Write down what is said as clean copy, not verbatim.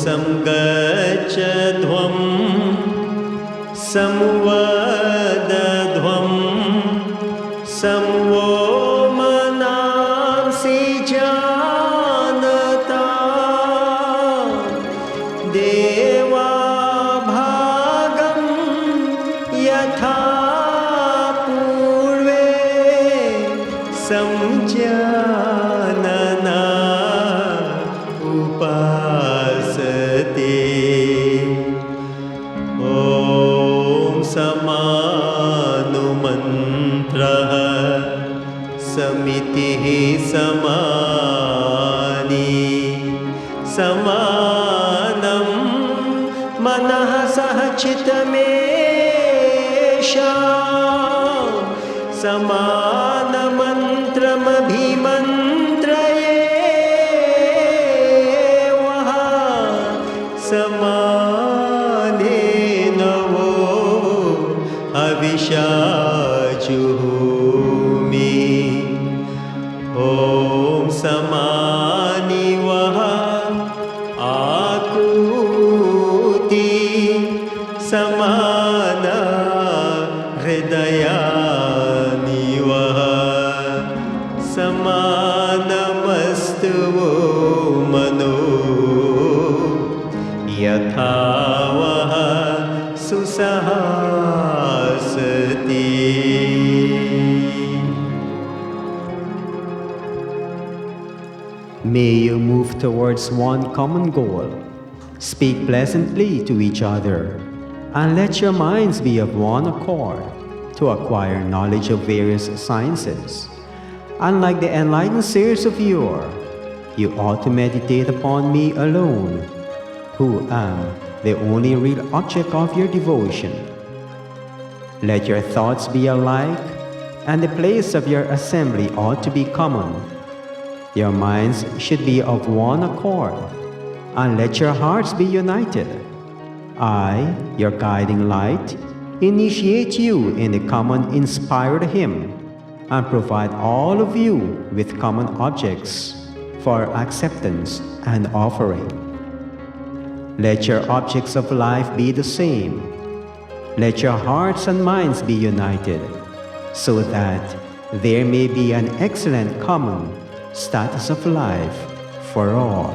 Samgacchadhvam Vadadhvam Samvo manamsi janata Deva bhagam yatha purve samjanana upasate Om Samāno Mantraḥ Samitihi Samānī Samānam Manah Sahchitamesha Samāna Mantram Abhimantraye Vaha Samāne Navo Avishajuhumi Om Samānī Vaha Ākūtiḥ Samāna Hridayani Vaha Samānamastu Mano Yatha Vaha Susahasati. May you move towards one common goal. Speak pleasantly to each other, and let your minds be of one accord to acquire knowledge of various sciences. Unlike the enlightened seers of yore, you ought to meditate upon me alone, who am the only real object of your devotion. Let your thoughts be alike, and the place of your assembly ought to be common. Your minds should be of one accord, and let your hearts be united. I, your guiding light, initiate you in the common inspired hymn, and provide all of you with common objects for acceptance and offering. Let your objects of life be the same. Let your hearts and minds be united, so that there may be an excellent common status of life for all.